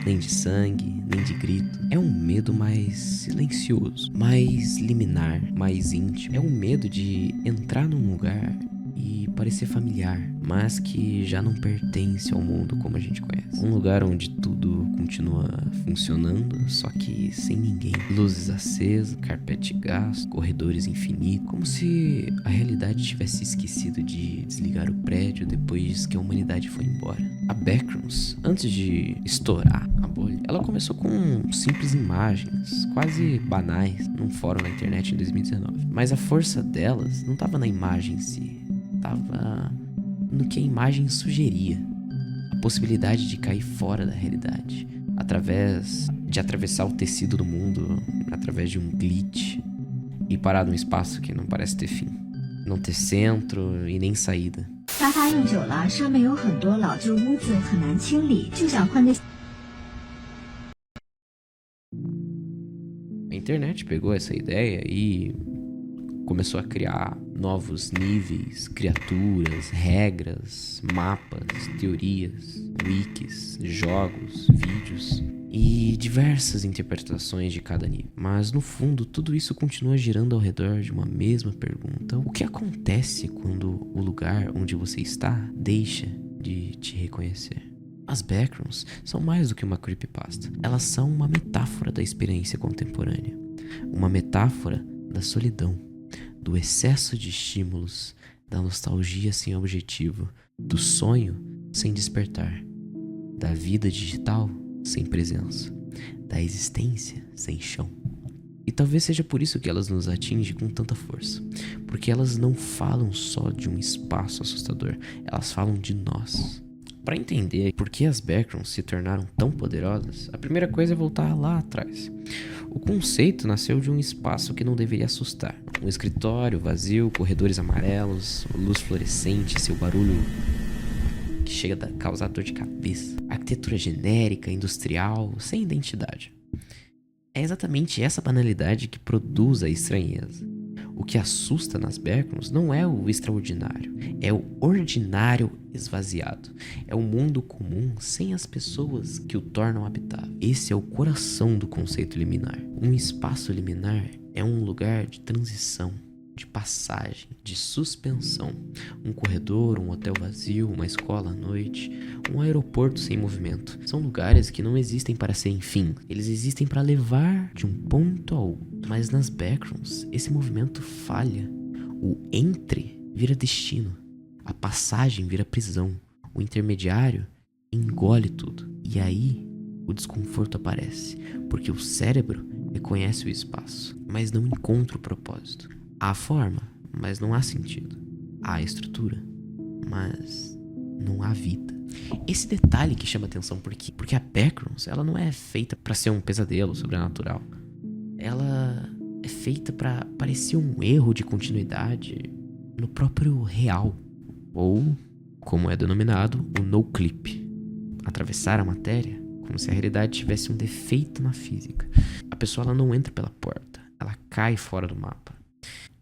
nem de sangue, nem de grito. É um medo mais silencioso, mais liminar, mais íntimo. É um medo de entrar num lugar e parecer familiar, mas que já não pertence ao mundo como a gente conhece. Um lugar onde tudo continua funcionando, só que sem ninguém. Luzes acesas, carpete gasto, corredores infinitos, como se a realidade tivesse esquecido de desligar o prédio depois que a humanidade foi embora. A Backrooms, antes de estourar a bolha, ela começou com simples imagens, quase banais, num fórum na internet em 2019. Mas a força delas não estava na imagem em si, estava no que a imagem sugeria. A possibilidade de cair fora da realidade, através de atravessar o tecido do mundo, através de um glitch, e parar num espaço que não parece ter fim, não ter centro e nem saída. 沙发用久了，上面有很多老旧污渍，很难清理，就想换个。A internet pegou essa ideia e começou a criar novos níveis, criaturas, regras, mapas, teorias, wikis, jogos, vídeos e diversas interpretações de cada nível. Mas no fundo, tudo isso continua girando ao redor de uma mesma pergunta: o que acontece quando o lugar onde você está deixa de te reconhecer? As Backrooms são mais do que uma creepypasta. Elas são uma metáfora da experiência contemporânea, uma metáfora da solidão, do excesso de estímulos, da nostalgia sem objetivo, do sonho sem despertar, da vida digital sem presença, da existência sem chão. E talvez seja por isso que elas nos atingem com tanta força, porque elas não falam só de um espaço assustador, elas falam de nós. Para entender por que as Backrooms se tornaram tão poderosas, a primeira coisa é voltar lá atrás. O conceito nasceu de um espaço que não deveria assustar. Um escritório vazio, corredores amarelos, luz fluorescente, seu barulho que chega a causar dor de cabeça. Arquitetura genérica, industrial, sem identidade. É exatamente essa banalidade que produz a estranheza. O que assusta nas Backrooms não é o extraordinário, é o ordinário esvaziado. É o mundo comum sem as pessoas que o tornam habitável. Esse é o coração do conceito liminar. Um espaço liminar é um lugar de transição, de passagem, de suspensão. Um corredor, um hotel vazio, uma escola à noite, um aeroporto sem movimento. São lugares que não existem para serem fim. Eles existem para levar de um ponto a outro. Mas nas Backrooms, esse movimento falha. O entre vira destino. A passagem vira prisão. O intermediário engole tudo. E aí, o desconforto aparece. Porque o cérebro reconhece o espaço, mas não encontra o propósito. Há forma, mas não há sentido. Há estrutura, mas não há vida. Esse detalhe que chama atenção porque a Backrooms, ela não é feita para ser um pesadelo sobrenatural. Ela é feita para parecer um erro de continuidade no próprio real, ou, como é denominado, o no-clip. Atravessar a matéria como se a realidade tivesse um defeito na física. A pessoa ela não entra pela porta, ela cai fora do mapa.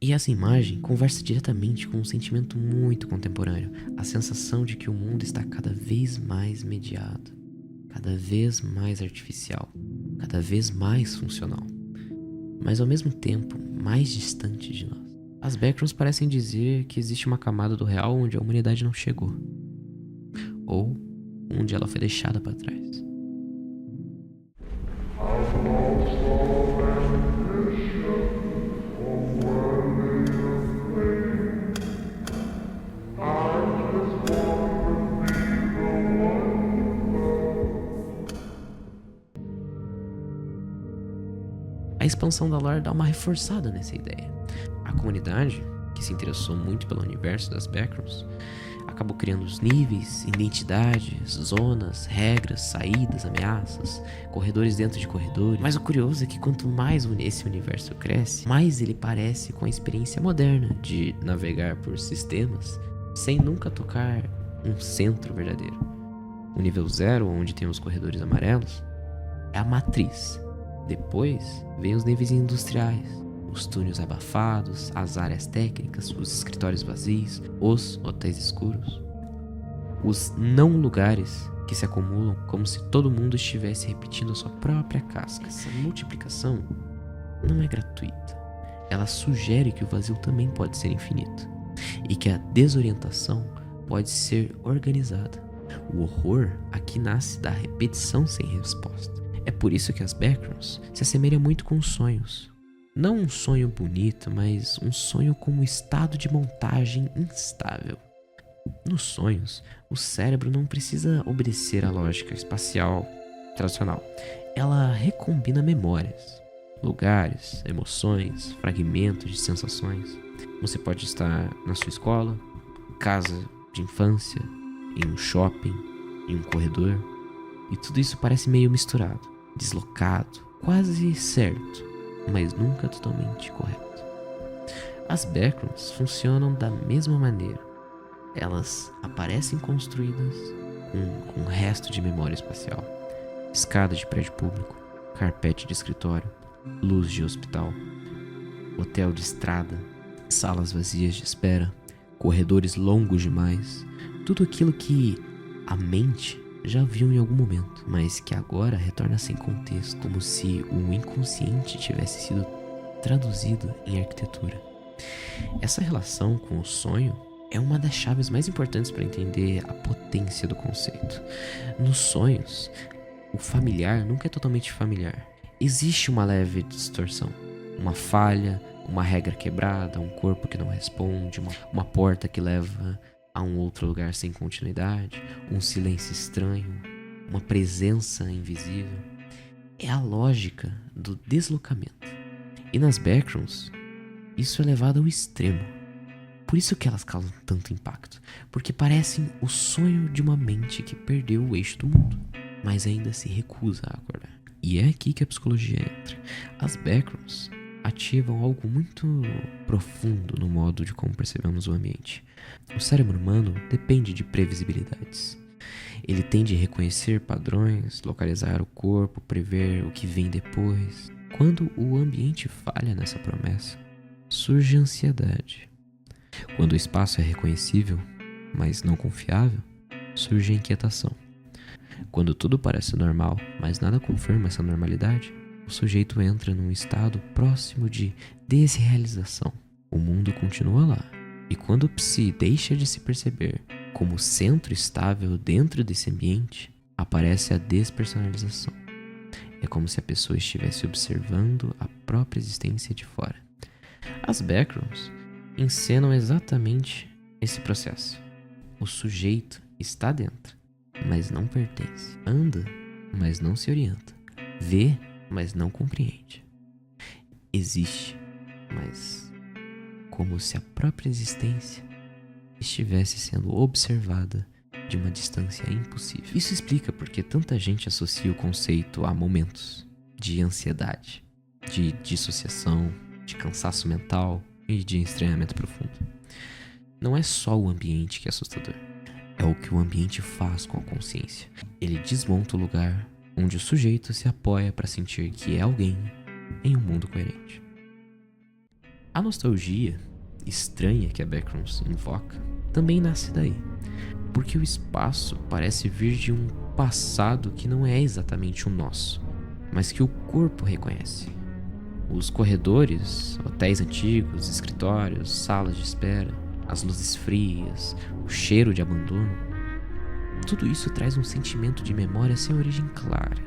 E essa imagem conversa diretamente com um sentimento muito contemporâneo, a sensação de que o mundo está cada vez mais mediado, cada vez mais artificial, cada vez mais funcional, mas ao mesmo tempo mais distante de nós. As Backrooms parecem dizer que existe uma camada do real onde a humanidade não chegou, ou onde ela foi deixada para trás. A expansão da lore dá uma reforçada nessa ideia. A comunidade, que se interessou muito pelo universo das Backrooms, acabou criando os níveis, identidades, zonas, regras, saídas, ameaças, corredores dentro de corredores. Mas o curioso é que quanto mais esse universo cresce, mais ele parece com a experiência moderna de navegar por sistemas sem nunca tocar um centro verdadeiro. O nível 0, onde tem os corredores amarelos, é a matriz. Depois vem os níveis industriais, os túneis abafados, as áreas técnicas, os escritórios vazios, os hotéis escuros. os não lugares que se acumulam como se todo mundo estivesse repetindo a sua própria casca. Essa multiplicação não é gratuita. Ela sugere que o vazio também pode ser infinito e que a desorientação pode ser organizada. O horror aqui nasce da repetição sem resposta. É por isso que as backrooms se assemelham muito com os sonhos. Não um sonho bonito, mas um sonho com um estado de montagem instável. Nos sonhos, o cérebro não precisa obedecer à lógica espacial tradicional. Ela recombina memórias, lugares, emoções, fragmentos de sensações. Você pode estar na sua escola, casa de infância, em um shopping, em um corredor, e tudo isso parece meio misturado, deslocado, quase certo, mas nunca totalmente correto. As backrooms funcionam da mesma maneira. Elas aparecem construídas com um resto de memória espacial. Escada de prédio público, carpete de escritório, luz de hospital, hotel de estrada, salas vazias de espera, corredores longos demais. Tudo aquilo que a mente já viu em algum momento, mas que agora retorna sem contexto, como se o inconsciente tivesse sido traduzido em arquitetura. Essa relação com o sonho é uma das chaves mais importantes para entender a potência do conceito. Nos sonhos, o familiar nunca é totalmente familiar. Existe uma leve distorção, uma falha, uma regra quebrada, um corpo que não responde, uma porta que leva a um outro lugar sem continuidade, um silêncio estranho, uma presença invisível. É a lógica do deslocamento. E nas backrooms, isso é levado ao extremo. Por isso que elas causam tanto impacto, porque parecem o sonho de uma mente que perdeu o eixo do mundo, mas ainda se recusa a acordar. E é aqui que a psicologia entra. As backrooms ativam algo muito profundo no modo de como percebemos o ambiente. O cérebro humano depende de previsibilidades. Ele tende a reconhecer padrões, localizar o corpo, prever o que vem depois. Quando o ambiente falha nessa promessa, surge ansiedade. Quando o espaço é reconhecível, mas não confiável, surge a inquietação. Quando tudo parece normal, mas nada confirma essa normalidade, o sujeito entra num estado próximo de desrealização. O mundo continua lá. E quando o psi deixa de se perceber como centro estável dentro desse ambiente, aparece a despersonalização. É como se a pessoa estivesse observando a própria existência de fora. As backrooms encenam exatamente esse processo. O sujeito está dentro, mas não pertence. Anda, mas não se orienta. Vê, mas não compreende. Existe, mas como se a própria existência estivesse sendo observada de uma distância impossível. Isso explica porque tanta gente associa o conceito a momentos de ansiedade, de dissociação, de cansaço mental e de estranhamento profundo. Não é só o ambiente que é assustador, é o que o ambiente faz com a consciência. Ele desmonta o lugar onde o sujeito se apoia para sentir que é alguém em um mundo coerente. A nostalgia estranha que a Backrooms invoca também nasce daí, porque o espaço parece vir de um passado que não é exatamente o nosso, mas que o corpo reconhece. Os corredores, hotéis antigos, escritórios, salas de espera, as luzes frias, o cheiro de abandono, tudo isso traz um sentimento de memória sem origem clara.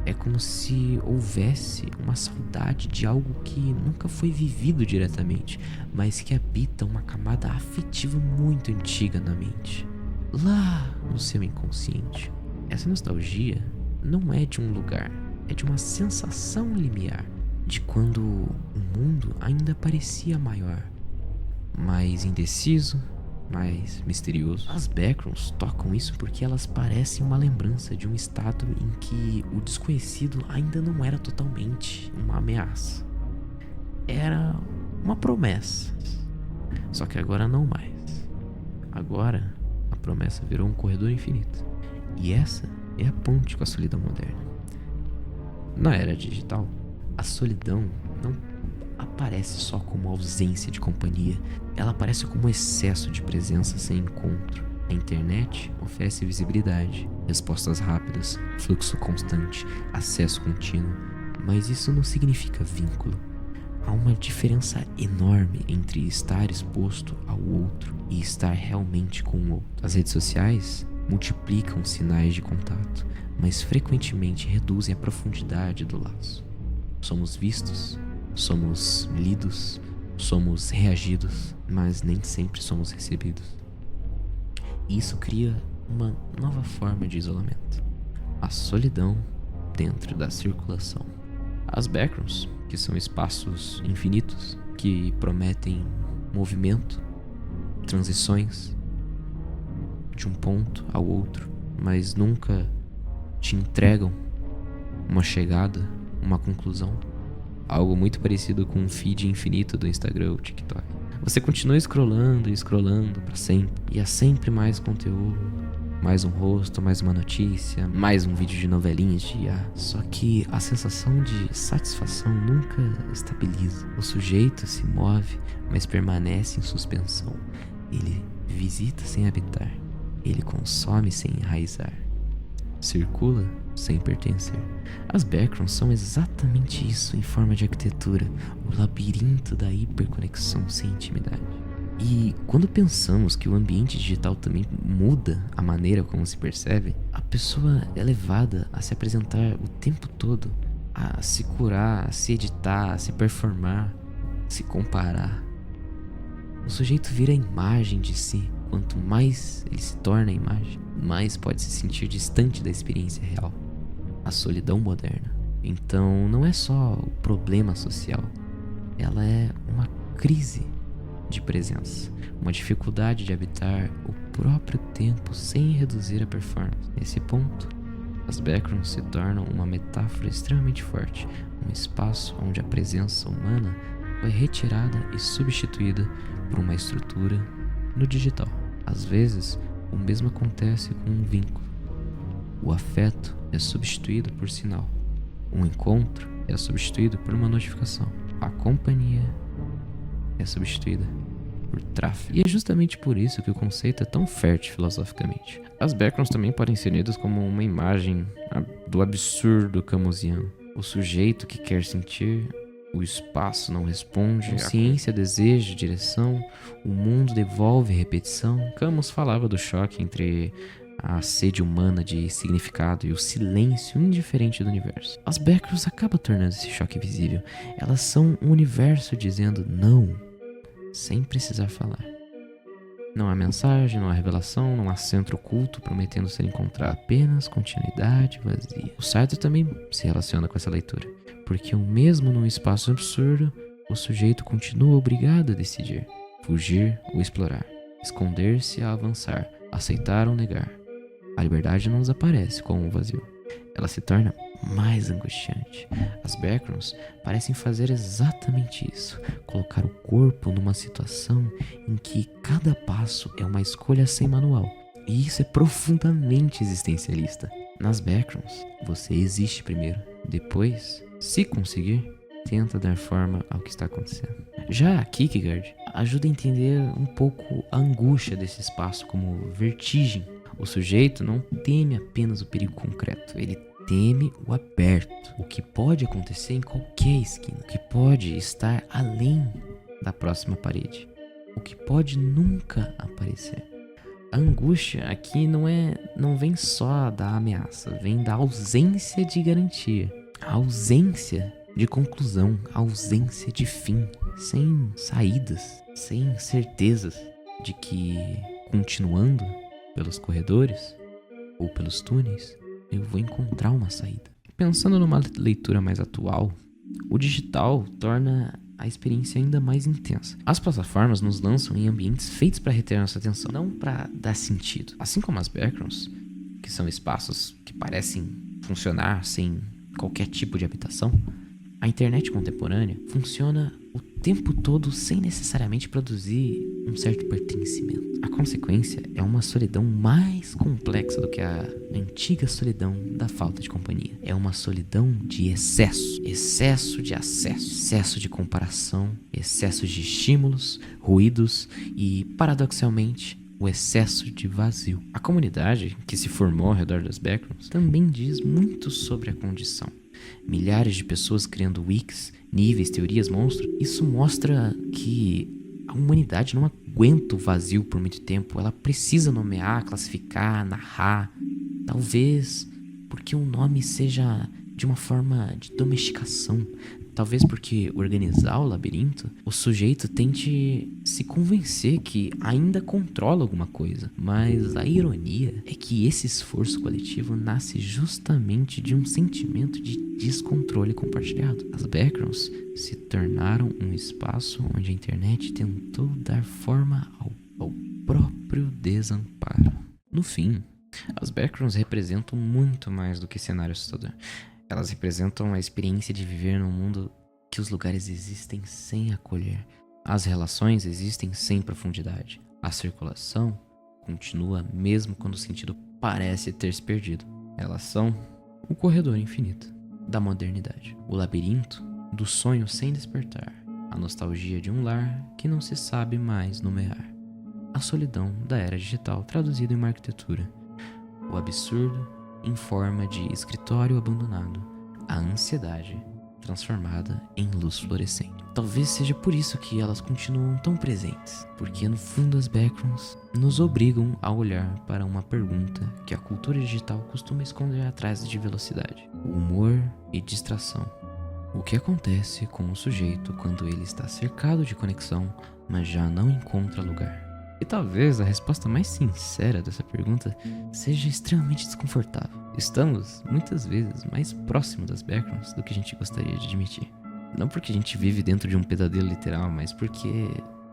É como se houvesse uma saudade de algo que nunca foi vivido diretamente, mas que habita uma camada afetiva muito antiga na mente, lá no seu inconsciente. Essa nostalgia não é de um lugar, é de uma sensação limiar, de quando o mundo ainda parecia maior, mais indeciso, mais misterioso. As Backrooms tocam isso porque elas parecem uma lembrança de um estado em que o desconhecido ainda não era totalmente uma ameaça. Era uma promessa. Só que agora não mais. Agora a promessa virou um corredor infinito. E essa é a ponte com a solidão moderna. Na era digital, a solidão não aparece só como ausência de companhia, ela aparece como excesso de presença sem encontro. A internet oferece visibilidade, respostas rápidas, fluxo constante, acesso contínuo, mas isso não significa vínculo. Há uma diferença enorme entre estar exposto ao outro e estar realmente com o outro. As redes sociais multiplicam sinais de contato, mas frequentemente reduzem a profundidade do laço. Somos vistos, somos lidos, somos reagidos, mas nem sempre somos recebidos. Isso cria uma nova forma de isolamento: a solidão dentro da circulação. As backrooms, que são espaços infinitos que prometem movimento, transições de um ponto ao outro, mas nunca te entregam uma chegada, uma conclusão. Algo muito parecido com um feed infinito do Instagram ou TikTok. Você continua scrollando e scrollando para sempre, e há sempre mais conteúdo, mais um rosto, mais uma notícia, mais um vídeo de novelinhas de IA. Só que a sensação de satisfação nunca estabiliza. O sujeito se move, mas permanece em suspensão. Ele visita sem habitar. Ele consome sem enraizar. Circula sem pertencer. As backrooms são exatamente isso em forma de arquitetura, o labirinto da hiperconexão sem intimidade. E quando pensamos que o ambiente digital também muda a maneira como se percebe, a pessoa é levada a se apresentar o tempo todo, a se curar, a se editar, a se performar, se comparar. O sujeito vira a imagem de si. Quanto mais ele se torna a imagem, mais pode se sentir distante da experiência real. A solidão moderna, então, não é só o problema social, ela é uma crise de presença, uma dificuldade de habitar o próprio tempo sem reduzir a performance. Nesse ponto, as backrooms se tornam uma metáfora extremamente forte, um espaço onde a presença humana foi retirada e substituída por uma estrutura no digital. Às vezes, o mesmo acontece com um vínculo. O afeto é substituído por sinal. Um encontro é substituído por uma notificação. A companhia é substituída por tráfego. E é justamente por isso que o conceito é tão fértil filosoficamente. As backrooms também podem ser lidas como uma imagem do absurdo camusiano. O sujeito que quer sentir, o espaço não responde, a consciência deseja direção, o mundo devolve repetição. Camus falava do choque entre a sede humana de significado e o silêncio indiferente do universo. As backrooms acabam tornando esse choque visível. Elas são um universo dizendo não, sem precisar falar. Não há mensagem, não há revelação, não há centro oculto prometendo ser encontrado. Apenas continuidade vazia. O Sartre também se relaciona com essa leitura, porque mesmo num espaço absurdo, o sujeito continua obrigado a decidir, fugir ou explorar, esconder-se a avançar, aceitar ou negar. A liberdade não desaparece com o vazio, ela se torna mais angustiante. As backrooms parecem fazer exatamente isso, colocar o corpo numa situação em que cada passo é uma escolha sem manual. E isso é profundamente existencialista. Nas backrooms, você existe primeiro, depois, se conseguir, tenta dar forma ao que está acontecendo. Já Kierkegaard ajuda a entender um pouco a angústia desse espaço como vertigem. O sujeito não teme apenas o perigo concreto, ele teme o aberto, o que pode acontecer em qualquer esquina, o que pode estar além da próxima parede, o que pode nunca aparecer. A angústia aqui não vem só da ameaça, vem da ausência de garantia, a ausência de conclusão, a ausência de fim, sem saídas, sem certezas de que, continuando pelos corredores ou pelos túneis, eu vou encontrar uma saída. Pensando numa leitura mais atual, o digital torna a experiência ainda mais intensa. As plataformas nos lançam em ambientes feitos para reter nossa atenção, não para dar sentido. Assim como as backrooms, que são espaços que parecem funcionar sem qualquer tipo de habitação, a internet contemporânea funciona o tempo todo sem necessariamente produzir um certo pertencimento. A consequência é uma solidão mais complexa do que a antiga solidão da falta de companhia. É uma solidão de excesso. Excesso de acesso, excesso de comparação, excesso de estímulos, ruídos e, paradoxalmente, o excesso de vazio. A comunidade que se formou ao redor das backrooms também diz muito sobre a condição. Milhares de pessoas criando wikis, níveis, teorias, monstros. Isso mostra que a humanidade não aguenta o vazio por muito tempo. Ela precisa nomear, classificar, narrar. Talvez porque o nome seja de uma forma de domesticação. Talvez porque organizar o labirinto, o sujeito tente se convencer que ainda controla alguma coisa. Mas a ironia é que esse esforço coletivo nasce justamente de um sentimento de descontrole compartilhado. As backrooms se tornaram um espaço onde a internet tentou dar forma ao próprio desamparo. No fim, as backrooms representam muito mais do que cenário assustador. Elas representam a experiência de viver num mundo que os lugares existem sem acolher. As relações existem sem profundidade. A circulação continua mesmo quando o sentido parece ter se perdido. Elas são o corredor infinito da modernidade. O labirinto do sonho sem despertar. A nostalgia de um lar que não se sabe mais nomear. A solidão da era digital traduzida em uma arquitetura. O absurdo em forma de escritório abandonado, a ansiedade transformada em luz fluorescente. Talvez seja por isso que elas continuam tão presentes, porque no fundo as backrooms nos obrigam a olhar para uma pergunta que a cultura digital costuma esconder atrás de velocidade: o humor e distração. O que acontece com o sujeito quando ele está cercado de conexão, mas já não encontra lugar? E talvez a resposta mais sincera dessa pergunta seja extremamente desconfortável. Estamos, muitas vezes, mais próximo das backrooms do que a gente gostaria de admitir. Não porque a gente vive dentro de um pesadelo literal, mas porque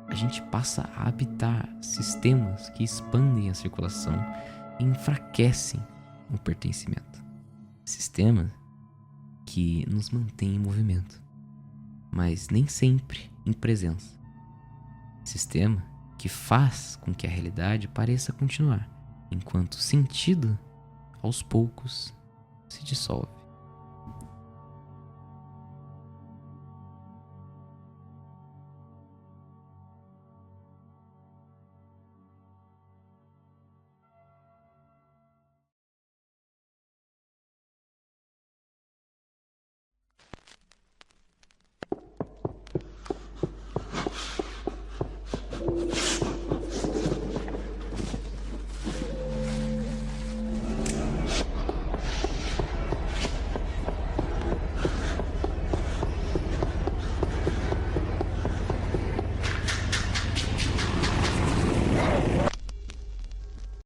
a gente passa a habitar sistemas que expandem a circulação e enfraquecem o pertencimento. Sistemas que nos mantêm em movimento, mas nem sempre em presença. Sistema que faz com que a realidade pareça continuar, enquanto o sentido, aos poucos, se dissolve.